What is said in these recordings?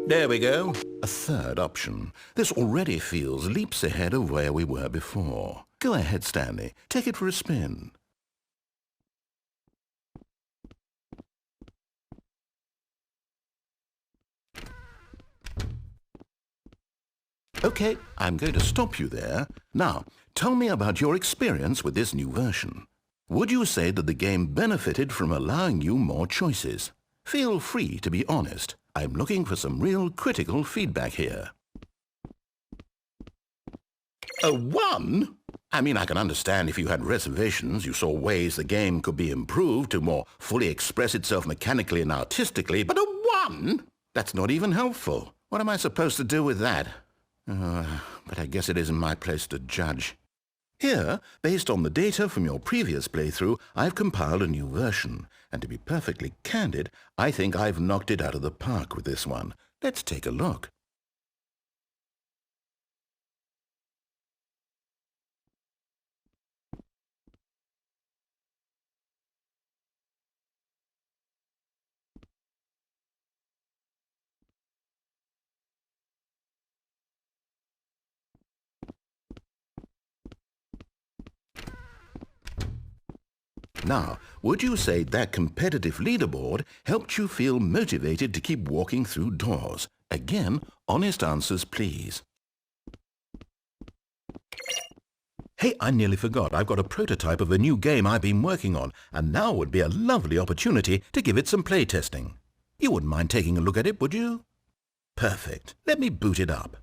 There we go. A third option. This already feels leaps ahead of where we were before. Go ahead, Stanley. Take it for a spin. Okay, I'm going to stop you there. Now, tell me about your experience with this new version. Would you say that the game benefited from allowing you more choices? Feel free to be honest. I'm looking for some real critical feedback here. A 1? I mean, I can understand if you had reservations, you saw ways the game could be improved to more fully express itself mechanically and artistically, but a 1? That's not even helpful. What am I supposed to do with that? But I guess it isn't my place to judge. Here, based on the data from your previous playthrough, I've compiled a new version. And to be perfectly candid, I think I've knocked it out of the park with this one. Let's take a look. Now, would you say that competitive leaderboard helped you feel motivated to keep walking through doors? Again, honest answers, please. Hey, I nearly forgot. I've got a prototype of a new game I've been working on, and now would be a lovely opportunity to give it some playtesting. You wouldn't mind taking a look at it, would you? Perfect. Let me boot it up.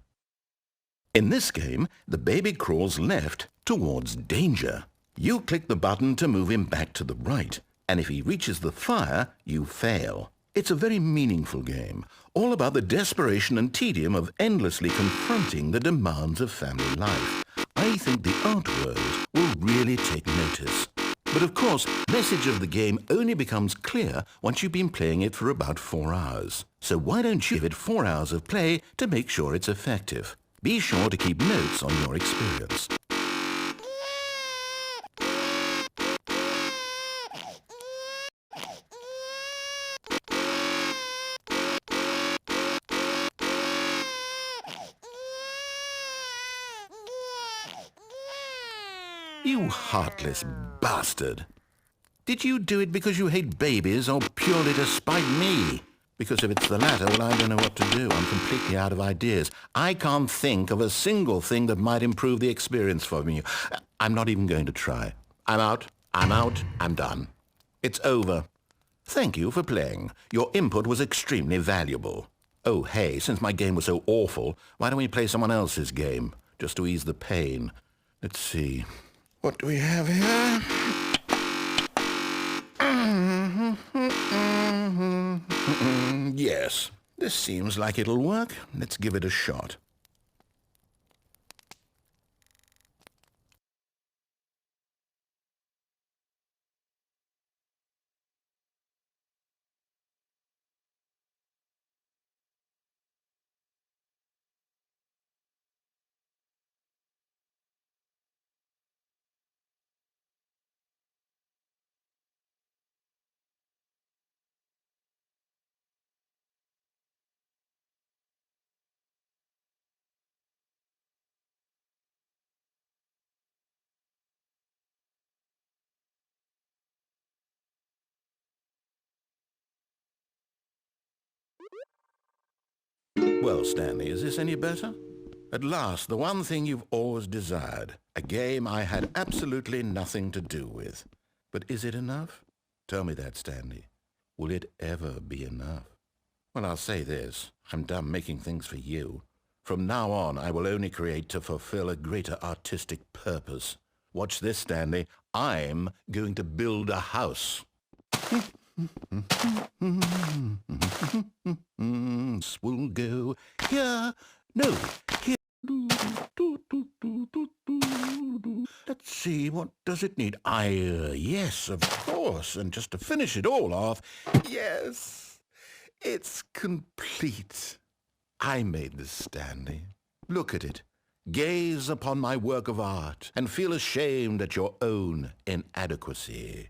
In this game, the baby crawls left towards danger. You click the button to move him back to the right, and if he reaches the fire, you fail. It's a very meaningful game, all about the desperation and tedium of endlessly confronting the demands of family life. I think the art world will really take notice. But of course, the message of the game only becomes clear once you've been playing it for about 4 hours. So why don't you give it 4 hours of play to make sure it's effective? Be sure to keep notes on your experience. You heartless bastard! Did you do it because you hate babies or purely to spite me? Because if it's the latter, well, I don't know what to do. I'm completely out of ideas. I can't think of a single thing that might improve the experience for me. I'm not even going to try. I'm out, I'm done. It's over. Thank you for playing. Your input was extremely valuable. Oh, hey, since my game was so awful, why don't we play someone else's game, just to ease the pain? Let's see. What do we have here? Yes, this seems like it'll work. Let's give it a shot. Well, Stanley, is this any better? At last, the one thing you've always desired. A game I had absolutely nothing to do with. But is it enough? Tell me that, Stanley. Will it ever be enough? Well, I'll say this. I'm done making things for you. From now on, I will only create to fulfill a greater artistic purpose. Watch this, Stanley. I'm going to build a house. Will go here. No, here. Let's see, what does it need? Yes, of course. And just to finish it all off, yes, it's complete. I made this, Stanley. Look at it. Gaze upon my work of art and feel ashamed at your own inadequacy.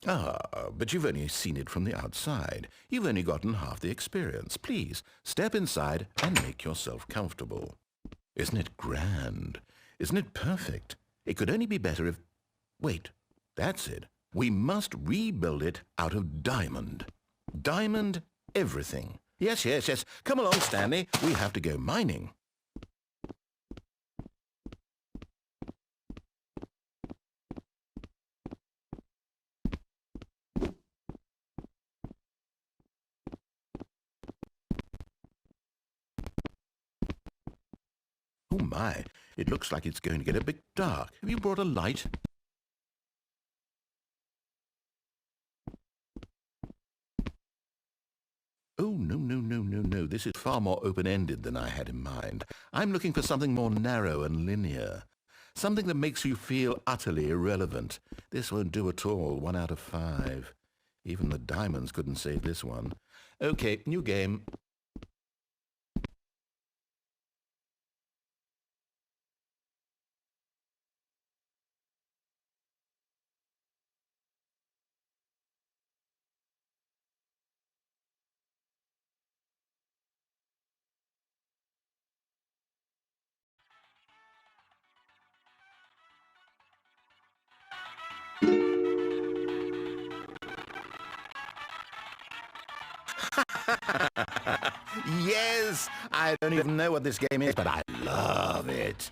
Ah, but you've only seen it from the outside. You've only gotten half the experience. Please, step inside and make yourself comfortable. Isn't it grand? Isn't it perfect? It could only be better if... Wait, that's it. We must rebuild it out of diamond. Diamond everything. Yes, yes, yes. Come along, Stanley. We have to go mining. Oh my, it looks like it's going to get a bit dark. Have you brought a light? Oh, no, no, no, no, no. This is far more open-ended than I had in mind. I'm looking for something more narrow and linear. Something that makes you feel utterly irrelevant. This won't do at all. 1 out of 5. Even the diamonds couldn't save this one. Okay, new game. Yes! I don't even know what this game is, but I love it.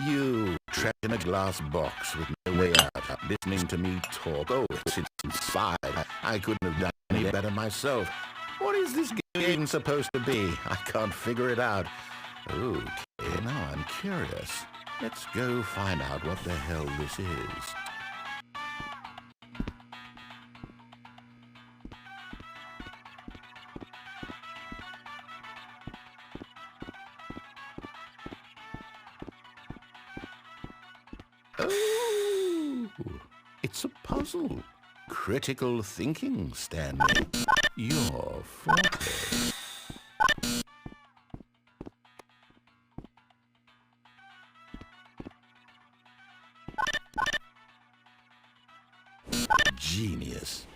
You, trapped in a glass box with no way out, listening to me talk. Oh, it's inspired. I couldn't have done any better myself. What is this game supposed to be? I can't figure it out. Okay, now I'm curious. Let's go find out what the hell this is. Oh, it's a puzzle. Critical thinking, Stanley. Your forte. Genius.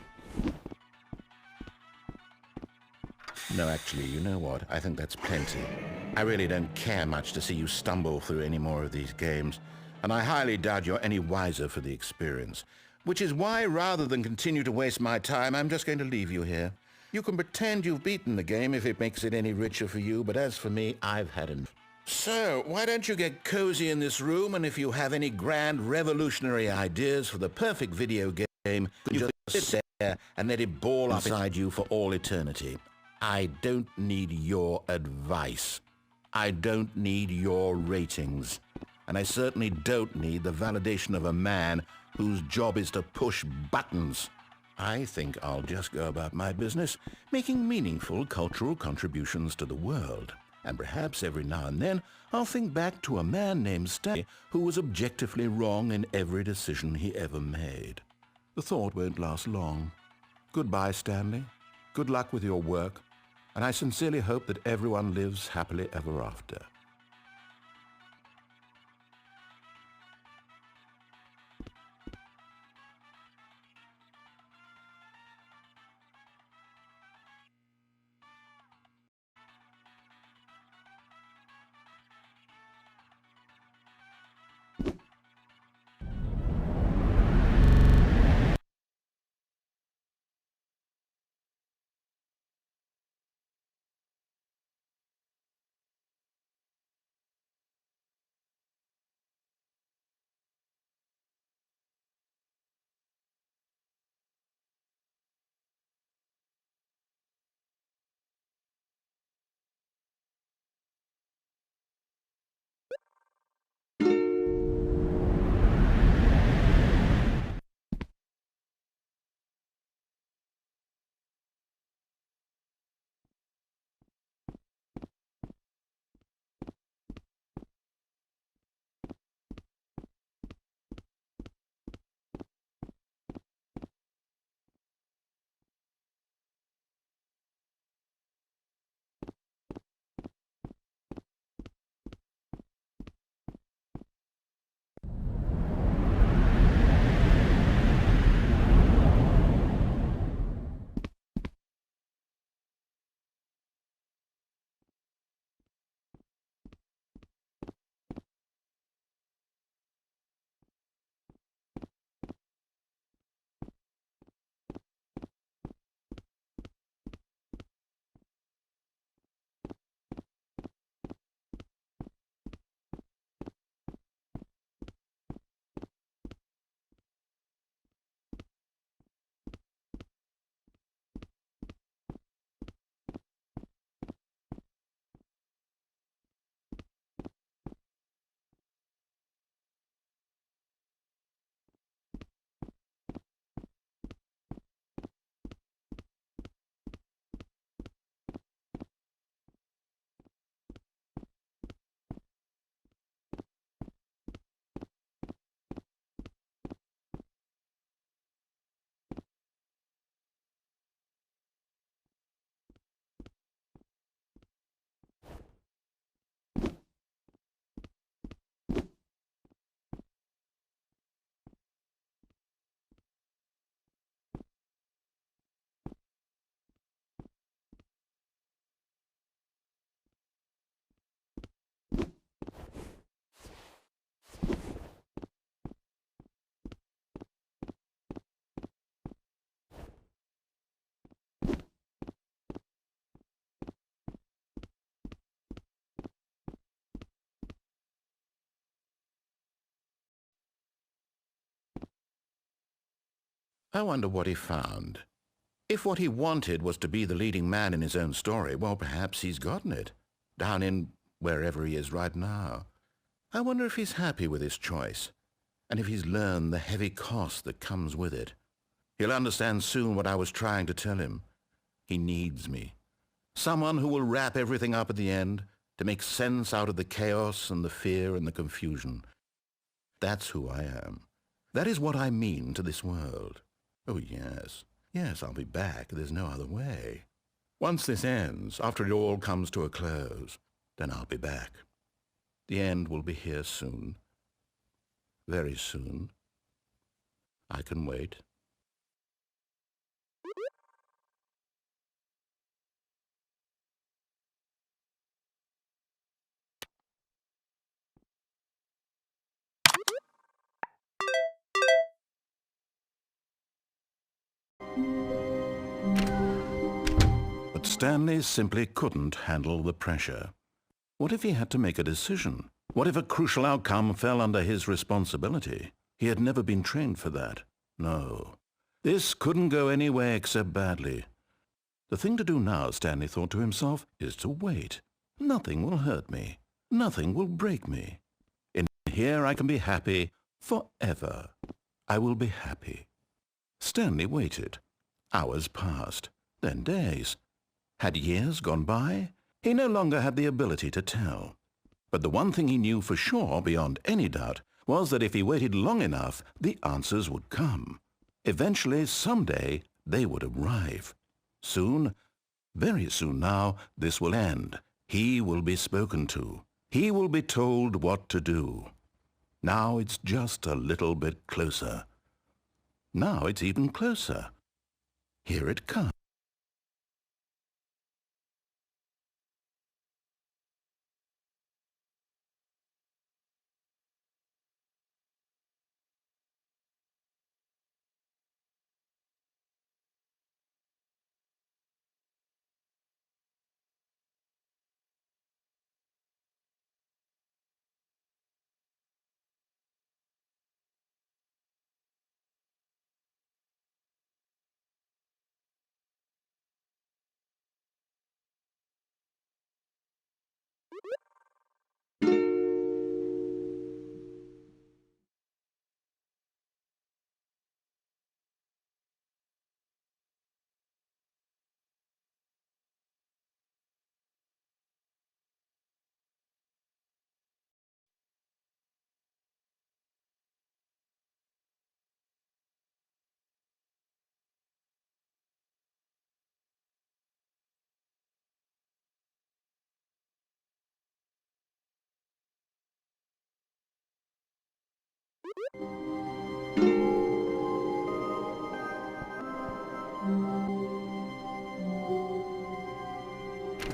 No, actually, you know what? I think that's plenty. I really don't care much to see you stumble through any more of these games, and I highly doubt you're any wiser for the experience. Which is why, rather than continue to waste my time, I'm just going to leave you here. You can pretend you've beaten the game if it makes it any richer for you, but as for me, I've had enough. So, why don't you get cozy in this room, and if you have any grand revolutionary ideas for the perfect video game, you just sit there and let it ball up inside you for all eternity. I don't need your advice. I don't need your ratings. And I certainly don't need the validation of a man whose job is to push buttons. I think I'll just go about my business, making meaningful cultural contributions to the world. And perhaps every now and then I'll think back to a man named Stanley who was objectively wrong in every decision he ever made. The thought won't last long. Goodbye, Stanley. Good luck with your work. And I sincerely hope that everyone lives happily ever after. I wonder what he found. If what he wanted was to be the leading man in his own story, well, perhaps he's gotten it, down in wherever he is right now. I wonder if he's happy with his choice, and if he's learned the heavy cost that comes with it. He'll understand soon what I was trying to tell him. He needs me. Someone who will wrap everything up at the end, to make sense out of the chaos and the fear and the confusion. That's who I am. That is what I mean to this world. Oh, yes. Yes, I'll be back. There's no other way. Once this ends, after it all comes to a close, then I'll be back. The end will be here soon. Very soon. I can wait. But Stanley simply couldn't handle the pressure. What if he had to make a decision? What if a crucial outcome fell under his responsibility? He had never been trained for that. No. This couldn't go any way except badly. The thing to do now, Stanley thought to himself, is to wait. Nothing will hurt me. Nothing will break me. In here I can be happy forever. I will be happy. Stanley waited. Hours passed, then days. Had years gone by? He no longer had the ability to tell. But the one thing he knew for sure, beyond any doubt, was that if he waited long enough, the answers would come. Eventually, someday, they would arrive. Soon, very soon now, this will end. He will be spoken to. He will be told what to do. Now it's just a little bit closer. Now it's even closer. Here it comes.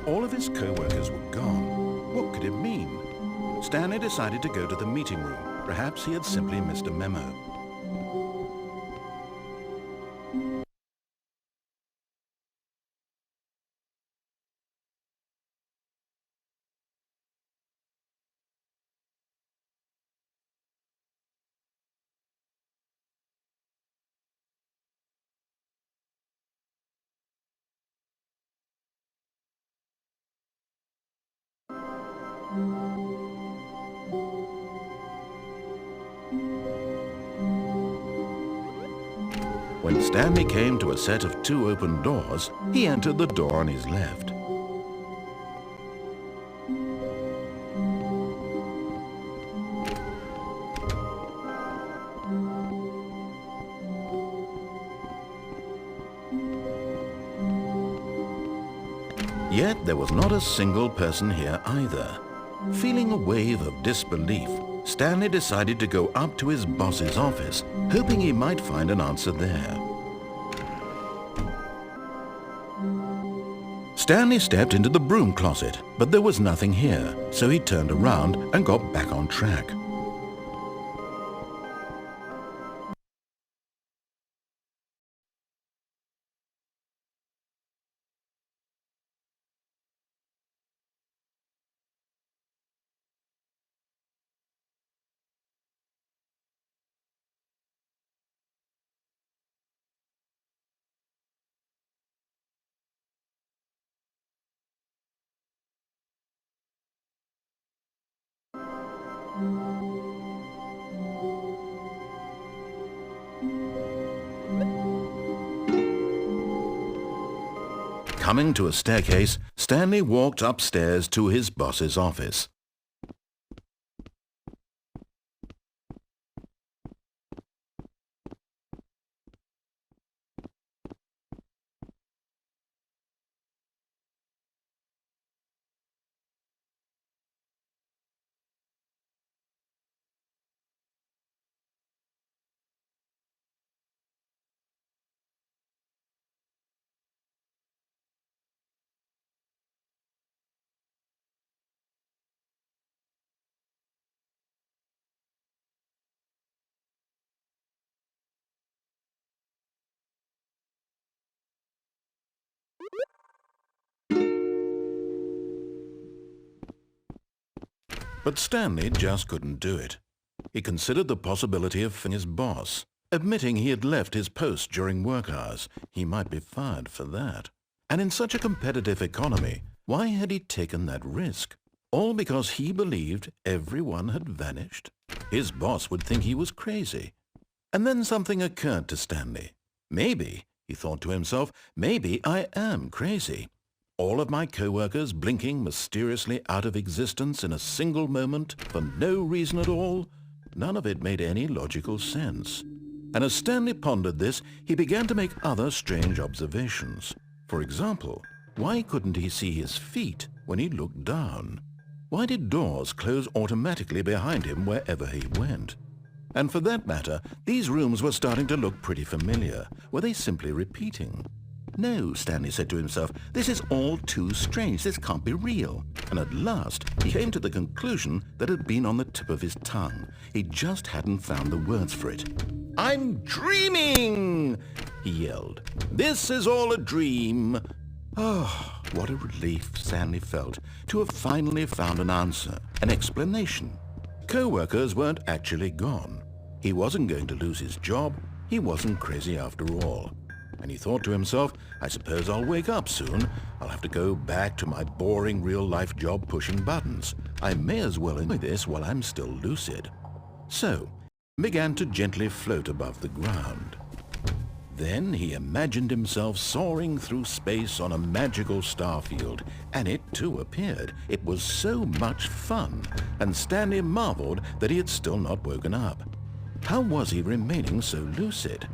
All of his co-workers were gone. What could it mean? Stanley decided to go to the meeting room. Perhaps he had simply missed a memo. When Stanley came to a set of 2 open doors, he entered the door on his left. Yet there was not a single person here either. Feeling a wave of disbelief, Stanley decided to go up to his boss's office, hoping he might find an answer there. Stanley stepped into the broom closet, but there was nothing here, so he turned around and got back on track. Coming to a staircase, Stanley walked upstairs to his boss's office. But Stanley just couldn't do it. He considered the possibility of firing his boss. Admitting he had left his post during work hours, he might be fired for that. And in such a competitive economy, why had he taken that risk? All because he believed everyone had vanished? His boss would think he was crazy. And then something occurred to Stanley. Maybe, he thought to himself, maybe I am crazy. All of my co-workers blinking mysteriously out of existence in a single moment for no reason at all? None of it made any logical sense. And as Stanley pondered this, he began to make other strange observations. For example, why couldn't he see his feet when he looked down? Why did doors close automatically behind him wherever he went? And for that matter, these rooms were starting to look pretty familiar. Were they simply repeating? No, Stanley said to himself, this is all too strange. This can't be real. And at last, he came to the conclusion that had been on the tip of his tongue. He just hadn't found the words for it. "I'm dreaming!" he yelled. "This is all a dream." Oh, what a relief Stanley felt to have finally found an answer, an explanation. Co-workers weren't actually gone. He wasn't going to lose his job. He wasn't crazy after all. And he thought to himself, I suppose I'll wake up soon. I'll have to go back to my boring real-life job pushing buttons. I may as well enjoy this while I'm still lucid. So, he began to gently float above the ground. Then he imagined himself soaring through space on a magical starfield, and it too appeared. It was so much fun, and Stanley marveled that he had still not woken up. How was he remaining so lucid?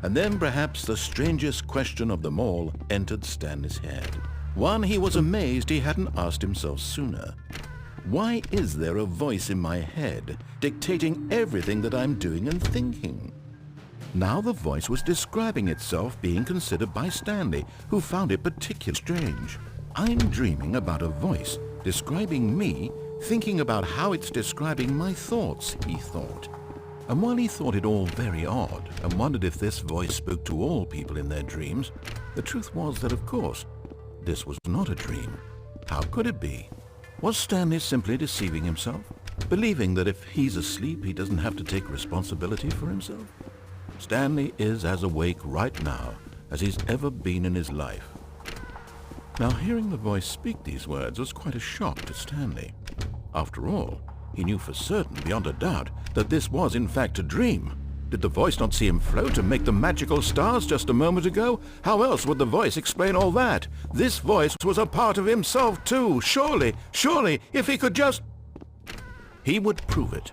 And then perhaps the strangest question of them all entered Stanley's head. One he was amazed he hadn't asked himself sooner. Why is there a voice in my head dictating everything that I'm doing and thinking? Now the voice was describing itself being considered by Stanley, who found it particularly strange. I'm dreaming about a voice describing me, thinking about how it's describing my thoughts, he thought. And while he thought it all very odd and wondered if this voice spoke to all people in their dreams, the truth was that, of course, this was not a dream. How could it be? Was Stanley simply deceiving himself, believing that if he's asleep, he doesn't have to take responsibility for himself? Stanley is as awake right now as he's ever been in his life. Now, hearing the voice speak these words was quite a shock to Stanley. After all, he knew for certain, beyond a doubt, that this was in fact a dream. Did the voice not see him float and make the magical stars just a moment ago? How else would the voice explain all that? This voice was a part of himself too. Surely, if he could just... He would prove it.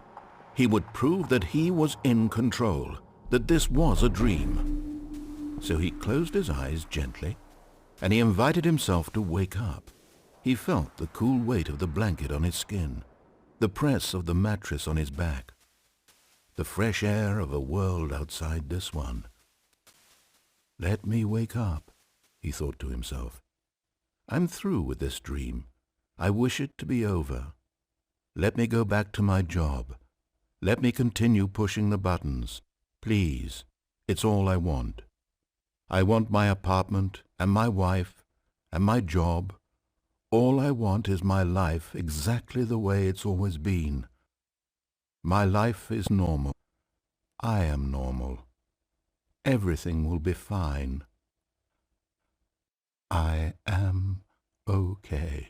He would prove that he was in control, that this was a dream. So he closed his eyes gently, and he invited himself to wake up. He felt the cool weight of the blanket on his skin, the press of the mattress on his back, the fresh air of a world outside this one. Let me wake up, he thought to himself. I'm through with this dream. I wish it to be over. Let me go back to my job. Let me continue pushing the buttons. Please, it's all I want. I want my apartment and my wife and my job. All I want is my life exactly the way it's always been. My life is normal. I am normal. Everything will be fine. I am okay.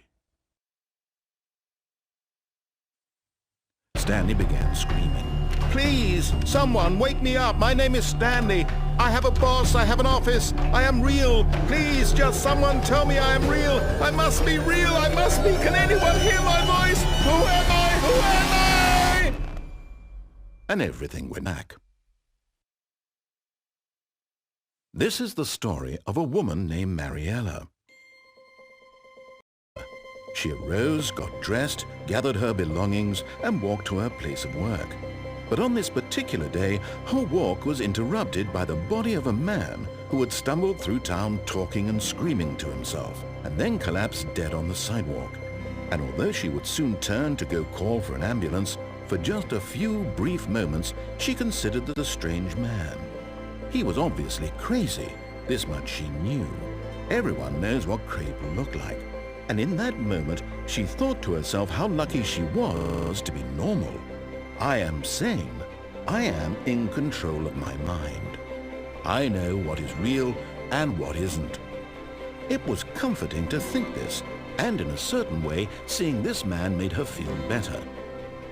Stanley began screaming. Please, someone wake me up. My name is Stanley. I have a boss. I have an office. I am real. Please, just someone tell me I am real. I must be real. I must be. Can anyone hear my voice? Who am I? Who am I? And everything went back. This is the story of a woman named Mariella. She arose, got dressed, gathered her belongings, and walked to her place of work. But on this particular day, her walk was interrupted by the body of a man who had stumbled through town talking and screaming to himself, and then collapsed dead on the sidewalk. And although she would soon turn to go call for an ambulance, for just a few brief moments she considered the strange man. He was obviously crazy, this much she knew. Everyone knows what crazy people look like. And in that moment, she thought to herself how lucky she was to be normal. I am sane. I am in control of my mind. I know what is real and what isn't. It was comforting to think this, and in a certain way, seeing this man made her feel better.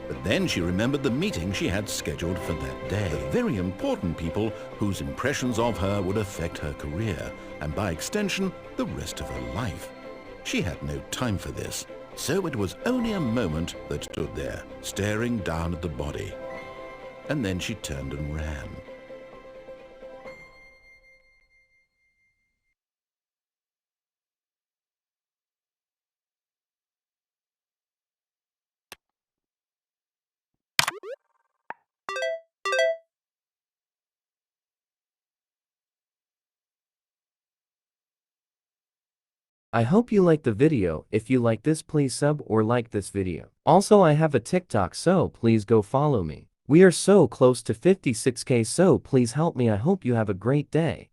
But then she remembered the meeting she had scheduled for that day. The very important people whose impressions of her would affect her career, and by extension, the rest of her life. She had no time for this, so it was only a moment that stood there, staring down at the body. And then she turned and ran. I hope you liked the video. If you like this, please sub or like this video. Also, I have a TikTok, so please go follow me. We are so close to 56K, so please help me. I hope you have a great day.